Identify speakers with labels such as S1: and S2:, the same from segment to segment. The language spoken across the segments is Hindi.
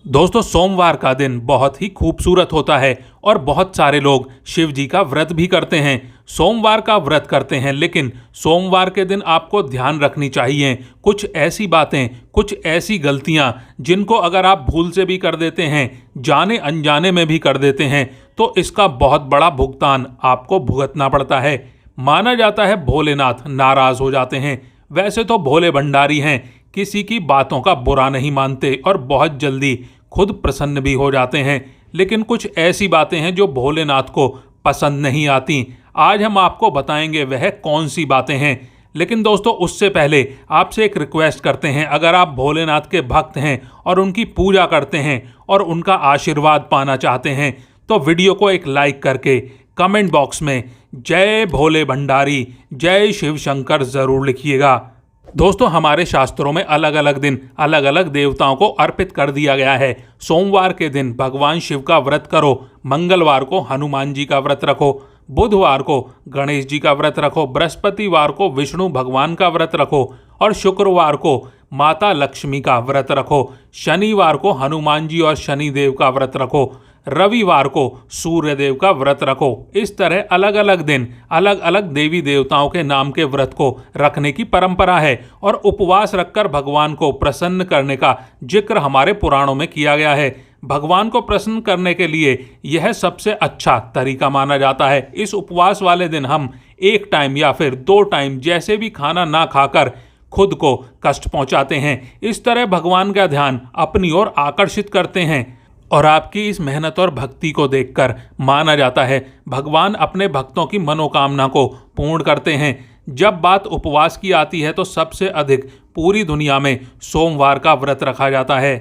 S1: दोस्तों, सोमवार का दिन बहुत ही खूबसूरत होता है और बहुत सारे लोग शिव जी का व्रत भी करते हैं। सोमवार का व्रत करते हैं, लेकिन सोमवार के दिन आपको ध्यान रखनी चाहिए कुछ ऐसी बातें, कुछ ऐसी गलतियां जिनको अगर आप भूल से भी कर देते हैं, जाने अनजाने में भी कर देते हैं, तो इसका बहुत बड़ा भुगतान आपको भुगतना पड़ता है। माना जाता है भोलेनाथ नाराज हो जाते हैं। वैसे तो भोले भंडारी हैं, किसी की बातों का बुरा नहीं मानते और बहुत जल्दी खुद प्रसन्न भी हो जाते हैं, लेकिन कुछ ऐसी बातें हैं जो भोलेनाथ को पसंद नहीं आती। आज हम आपको बताएंगे वह कौन सी बातें हैं। लेकिन दोस्तों, उससे पहले आपसे एक रिक्वेस्ट करते हैं, अगर आप भोलेनाथ के भक्त हैं और उनकी पूजा करते हैं और उनका आशीर्वाद पाना चाहते हैं, तो वीडियो को एक लाइक करके कमेंट बॉक्स में जय भोले भंडारी, जय शिव शंकर ज़रूर लिखिएगा। दोस्तों, हमारे शास्त्रों में अलग अलग दिन अलग अलग देवताओं को अर्पित कर दिया गया है। सोमवार के दिन भगवान शिव का व्रत करो, मंगलवार को हनुमान जी का व्रत रखो, बुधवार को गणेश जी का व्रत रखो, बृहस्पतिवार को विष्णु भगवान का व्रत रखो और शुक्रवार को माता लक्ष्मी का व्रत रखो, शनिवार को हनुमान जी और शनिदेव का व्रत रखो, रविवार को सूर्य देव का व्रत रखो। इस तरह अलग अलग दिन अलग अलग देवी देवताओं के नाम के व्रत को रखने की परंपरा है और उपवास रखकर भगवान को प्रसन्न करने का जिक्र हमारे पुराणों में किया गया है। भगवान को प्रसन्न करने के लिए यह सबसे अच्छा तरीका माना जाता है। इस उपवास वाले दिन हम एक टाइम या फिर 2 टाइम जैसे भी खाना ना खाकर खुद को कष्ट पहुंचाते हैं। इस तरह भगवान का ध्यान अपनी ओर आकर्षित करते हैं और आपकी इस मेहनत और भक्ति को देखकर माना जाता है भगवान अपने भक्तों की मनोकामना को पूर्ण करते हैं। जब बात उपवास की आती है तो सबसे अधिक पूरी दुनिया में सोमवार का व्रत रखा जाता है।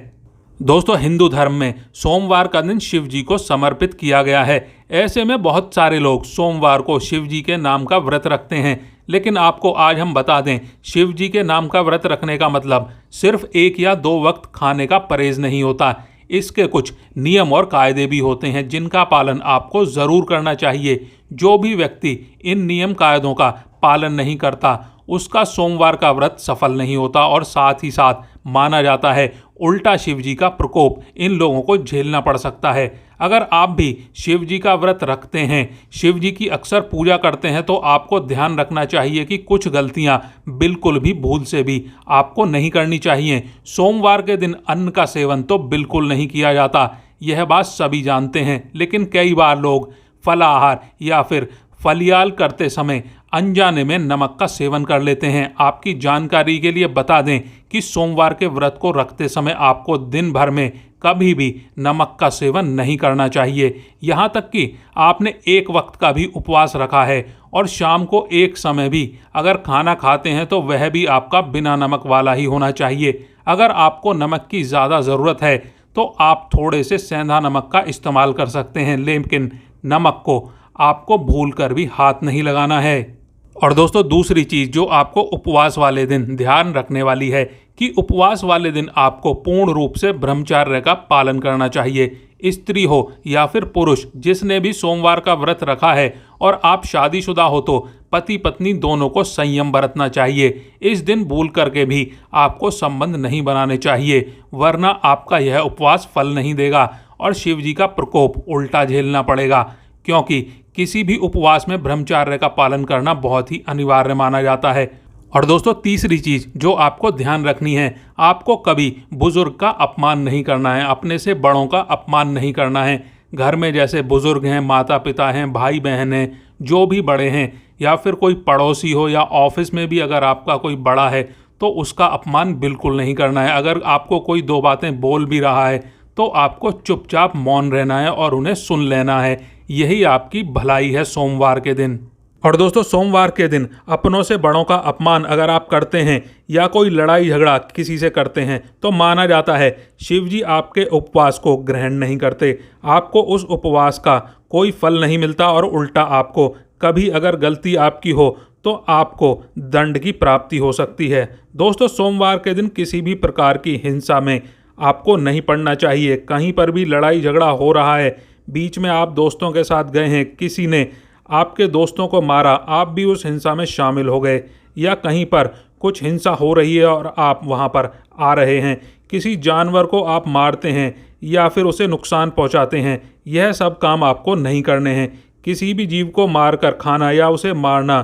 S1: दोस्तों, हिंदू धर्म में सोमवार का दिन शिव जी को समर्पित किया गया है। ऐसे में बहुत सारे लोग सोमवार को शिव जी के नाम का व्रत रखते हैं, लेकिन आपको आज हम बता दें, शिव जी के नाम का व्रत रखने का मतलब सिर्फ 1 या 2 वक्त खाने का परहेज नहीं होता। इसके कुछ नियम और कायदे भी होते हैं जिनका पालन आपको ज़रूर करना चाहिए। जो भी व्यक्ति इन नियम कायदों का पालन नहीं करता, उसका सोमवार का व्रत सफल नहीं होता और साथ ही साथ माना जाता है उल्टा शिव जी का प्रकोप इन लोगों को झेलना पड़ सकता है। अगर आप भी शिव जी का व्रत रखते हैं, शिव जी की अक्सर पूजा करते हैं, तो आपको ध्यान रखना चाहिए कि कुछ गलतियां बिल्कुल भी भूल से भी आपको नहीं करनी चाहिए। सोमवार के दिन अन्न का सेवन तो बिल्कुल नहीं किया जाता, यह बात सभी जानते हैं, लेकिन कई बार लोग फलाहार या फिर फलियाल करते समय अनजाने में नमक का सेवन कर लेते हैं। आपकी जानकारी के लिए बता दें कि सोमवार के व्रत को रखते समय आपको दिन भर में कभी भी नमक का सेवन नहीं करना चाहिए। यहाँ तक कि आपने 1 वक्त का भी उपवास रखा है और शाम को एक समय भी अगर खाना खाते हैं तो वह भी आपका बिना नमक वाला ही होना चाहिए। अगर आपको नमक की ज़्यादा ज़रूरत है तो आप थोड़े से सेंधा नमक का इस्तेमाल कर सकते हैं, लेकिन नमक को आपको भूल कर भी हाथ नहीं लगाना है। और दोस्तों, दूसरी चीज़ जो आपको उपवास वाले दिन ध्यान रखने वाली है कि उपवास वाले दिन आपको पूर्ण रूप से ब्रह्मचर्य का पालन करना चाहिए। स्त्री हो या फिर पुरुष, जिसने भी सोमवार का व्रत रखा है और आप शादीशुदा हो तो पति पत्नी दोनों को संयम बरतना चाहिए। इस दिन भूल करके भी आपको संबंध नहीं बनाने चाहिए, वरना आपका यह उपवास फल नहीं देगा और शिव जी का प्रकोप उल्टा झेलना पड़ेगा, क्योंकि किसी भी उपवास में ब्रह्मचर्य का पालन करना बहुत ही अनिवार्य माना जाता है। और दोस्तों, तीसरी चीज़ जो आपको ध्यान रखनी है, आपको कभी बुजुर्ग का अपमान नहीं करना है, अपने से बड़ों का अपमान नहीं करना है। घर में जैसे बुजुर्ग हैं, माता पिता हैं, भाई बहन हैं, जो भी बड़े हैं, या फिर कोई पड़ोसी हो या ऑफिस में भी अगर आपका कोई बड़ा है तो उसका अपमान बिल्कुल नहीं करना है। अगर आपको कोई 2 बातें बोल भी रहा है तो आपको चुपचाप मौन रहना है और उन्हें सुन लेना है। यही आपकी भलाई है सोमवार के दिन। और दोस्तों, सोमवार के दिन अपनों से बड़ों का अपमान अगर आप करते हैं या कोई लड़ाई झगड़ा किसी से करते हैं तो माना जाता है शिव जी आपके उपवास को ग्रहण नहीं करते, आपको उस उपवास का कोई फल नहीं मिलता और उल्टा आपको कभी अगर गलती आपकी हो तो आपको दंड की प्राप्ति हो सकती है। दोस्तों, सोमवार के दिन किसी भी प्रकार की हिंसा में आपको नहीं पड़ना चाहिए। कहीं पर भी लड़ाई झगड़ा हो रहा है, बीच में आप दोस्तों के साथ गए हैं, किसी ने आपके दोस्तों को मारा, आप भी उस हिंसा में शामिल हो गए, या कहीं पर कुछ हिंसा हो रही है और आप वहाँ पर आ रहे हैं, किसी जानवर को आप मारते हैं या फिर उसे नुकसान पहुँचाते हैं, यह सब काम आपको नहीं करने हैं। किसी भी जीव को मारकर खाना या उसे मारना,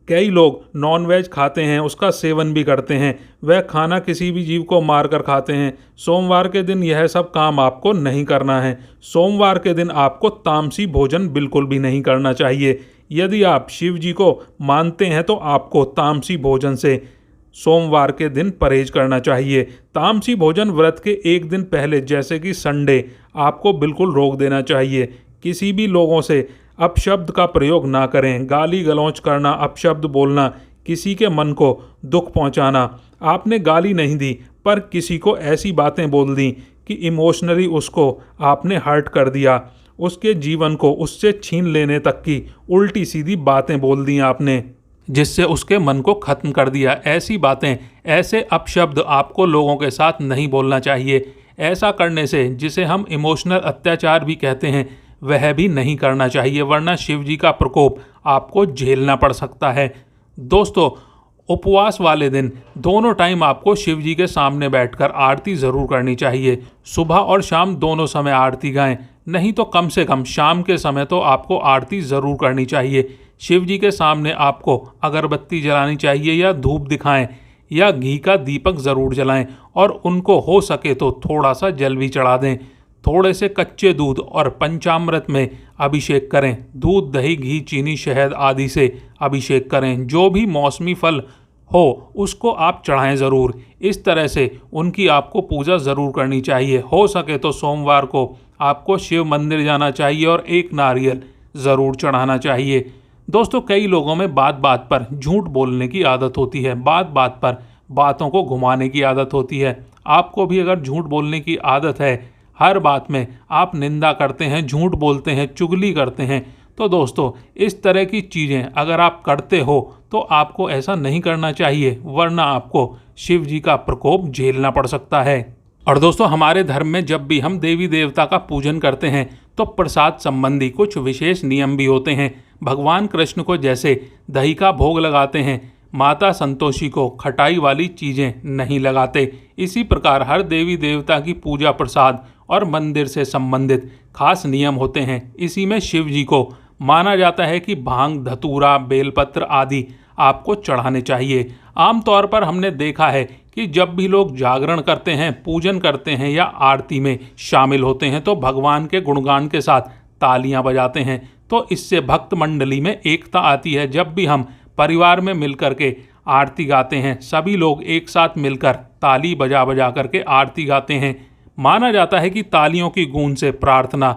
S1: कई लोग नॉनवेज खाते हैं, उसका सेवन भी करते हैं, वह खाना किसी भी जीव को मारकर खाते हैं। सोमवार के दिन यह सब काम आपको नहीं करना है। सोमवार के दिन आपको तामसी भोजन बिल्कुल भी नहीं करना चाहिए। यदि आप शिव जी को मानते हैं तो आपको तामसी भोजन से सोमवार के दिन परहेज करना चाहिए। तामसी भोजन व्रत के एक दिन पहले जैसे कि संडे आपको बिल्कुल रोक देना चाहिए। किसी भी लोगों से अपशब्द का प्रयोग ना करें। गाली गलौज करना, अपशब्द बोलना, किसी के मन को दुख पहुंचाना। आपने गाली नहीं दी पर किसी को ऐसी बातें बोल दी कि इमोशनली उसको आपने हर्ट कर दिया, उसके जीवन को उससे छीन लेने तक की उल्टी सीधी बातें बोल दी आपने, जिससे उसके मन को ख़त्म कर दिया। ऐसी बातें, ऐसे अपशब्द आपको लोगों के साथ नहीं बोलना चाहिए। ऐसा करने से, जिसे हम इमोशनल अत्याचार भी कहते हैं, वह भी नहीं करना चाहिए, वरना शिव जी का प्रकोप आपको झेलना पड़ सकता है। दोस्तों, उपवास वाले दिन दोनों टाइम आपको शिव जी के सामने बैठकर आरती ज़रूर करनी चाहिए। सुबह और शाम दोनों समय आरती गाएं, नहीं तो कम से कम शाम के समय तो आपको आरती ज़रूर करनी चाहिए। शिव जी के सामने आपको अगरबत्ती जलानी चाहिए या धूप दिखाएं या घी का दीपक ज़रूर जलाएं और उनको हो सके तो थोड़ा सा जल भी चढ़ा दें। थोड़े से कच्चे दूध और पंचामृत में अभिषेक करें। दूध, दही, घी, चीनी, शहद आदि से अभिषेक करें। जो भी मौसमी फल हो उसको आप चढ़ाएं ज़रूर। इस तरह से उनकी आपको पूजा ज़रूर करनी चाहिए। हो सके तो सोमवार को आपको शिव मंदिर जाना चाहिए और एक नारियल ज़रूर चढ़ाना चाहिए। दोस्तों, कई लोगों में बात बात पर झूठ बोलने की आदत होती है, बात बात पर बातों को घुमाने की आदत होती है। आपको भी अगर झूठ बोलने की आदत है, हर बात में आप निंदा करते हैं, झूठ बोलते हैं, चुगली करते हैं, तो दोस्तों इस तरह की चीज़ें अगर आप करते हो तो आपको ऐसा नहीं करना चाहिए, वरना आपको शिव जी का प्रकोप झेलना पड़ सकता है। और दोस्तों, हमारे धर्म में जब भी हम देवी देवता का पूजन करते हैं तो प्रसाद संबंधी कुछ विशेष नियम भी होते हैं। भगवान कृष्ण को जैसे दही का भोग लगाते हैं, माता संतोषी को खटाई वाली चीज़ें नहीं लगाते। इसी प्रकार हर देवी देवता की पूजा, प्रसाद और मंदिर से संबंधित खास नियम होते हैं। इसी में शिव जी को माना जाता है कि भांग, धतूरा, बेलपत्र आदि आपको चढ़ाने चाहिए। आमतौर पर हमने देखा है कि जब भी लोग जागरण करते हैं, पूजन करते हैं या आरती में शामिल होते हैं तो भगवान के गुणगान के साथ तालियां बजाते हैं। तो इससे भक्त मंडली में एकता आती है। जब भी हम परिवार में मिलकर के आरती गाते हैं, सभी लोग एक साथ मिलकर ताली बजा बजा करके आरती गाते हैं। माना जाता है कि तालियों की गूंज से प्रार्थना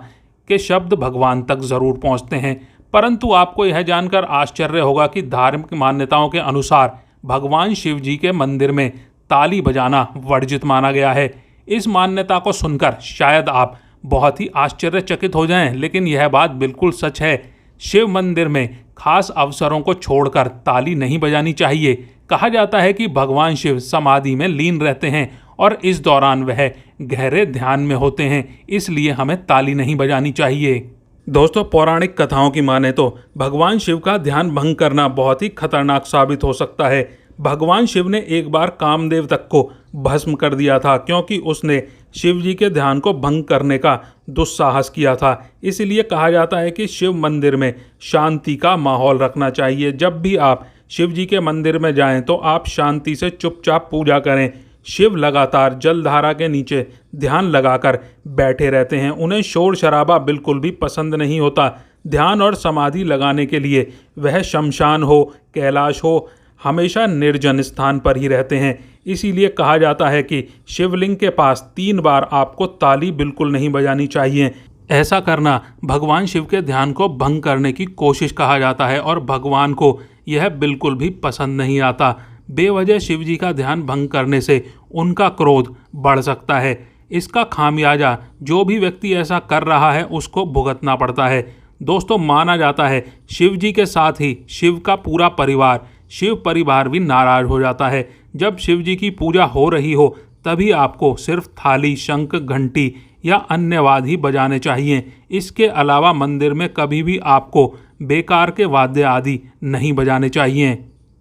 S1: के शब्द भगवान तक ज़रूर पहुंचते हैं। परंतु आपको यह जानकर आश्चर्य होगा कि धार्मिक मान्यताओं के अनुसार भगवान शिव जी के मंदिर में ताली बजाना वर्जित माना गया है। इस मान्यता को सुनकर शायद आप बहुत ही आश्चर्यचकित हो जाएं, लेकिन यह बात बिल्कुल सच है। शिव मंदिर में खास अवसरों को छोड़कर ताली नहीं बजानी चाहिए। कहा जाता है कि भगवान शिव समाधि में लीन रहते हैं और इस दौरान वह गहरे ध्यान में होते हैं, इसलिए हमें ताली नहीं बजानी चाहिए। दोस्तों, पौराणिक कथाओं की माने तो भगवान शिव का ध्यान भंग करना बहुत ही खतरनाक साबित हो सकता है। भगवान शिव ने एक बार कामदेव तक को भस्म कर दिया था, क्योंकि उसने शिव जी के ध्यान को भंग करने का दुस्साहस किया था। इसलिए कहा जाता है कि शिव मंदिर में शांति का माहौल रखना चाहिए। जब भी आप शिव जी के मंदिर में जाएं तो आप शांति से चुपचाप पूजा करें। शिव लगातार जलधारा के नीचे ध्यान लगाकर बैठे रहते हैं। उन्हें शोर शराबा बिल्कुल भी पसंद नहीं होता। ध्यान और समाधि लगाने के लिए वह शमशान हो, कैलाश हो, हमेशा निर्जन स्थान पर ही रहते हैं। इसीलिए कहा जाता है कि शिवलिंग के पास 3 बार आपको ताली बिल्कुल नहीं बजानी चाहिए। ऐसा करना भगवान शिव के ध्यान को भंग करने की कोशिश कहा जाता है और भगवान को यह बिल्कुल भी पसंद नहीं आता। बेवजह शिव जी का ध्यान भंग करने से उनका क्रोध बढ़ सकता है। इसका खामियाजा जो भी व्यक्ति ऐसा कर रहा है उसको भुगतना पड़ता है। दोस्तों, माना जाता है शिव जी के साथ ही शिव का पूरा परिवार, शिव परिवार भी नाराज हो जाता है। जब शिव जी की पूजा हो रही हो तभी आपको सिर्फ थाली, शंख, घंटी या अन्य वाद्य ही बजाने चाहिए। इसके अलावा मंदिर में कभी भी आपको बेकार के वाद्य आदि नहीं बजाने चाहिए।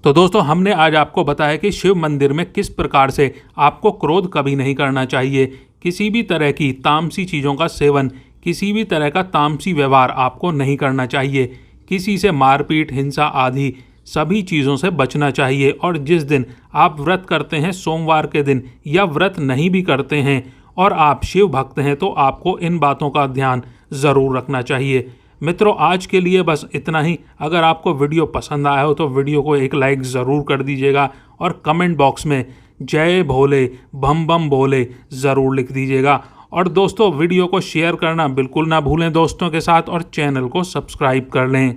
S1: तो दोस्तों हमने आज आपको बताया कि शिव मंदिर में किस प्रकार से आपको क्रोध कभी नहीं करना चाहिए, किसी भी तरह की तामसी चीज़ों का सेवन, किसी भी तरह का तामसी व्यवहार आपको नहीं करना चाहिए, किसी से मारपीट, हिंसा आदि सभी चीज़ों से बचना चाहिए। और जिस दिन आप व्रत करते हैं, सोमवार के दिन, या व्रत नहीं भी करते हैं और आप शिव भक्त हैं, तो आपको इन बातों का ध्यान ज़रूर रखना चाहिए। मित्रों, आज के लिए बस इतना ही। अगर आपको वीडियो पसंद आया हो तो वीडियो को एक लाइक ज़रूर कर दीजिएगा और कमेंट बॉक्स में जय भोले बम बम भोले ज़रूर लिख दीजिएगा। और दोस्तों, वीडियो को शेयर करना बिल्कुल ना भूलें दोस्तों के साथ, और चैनल को सब्सक्राइब कर लें।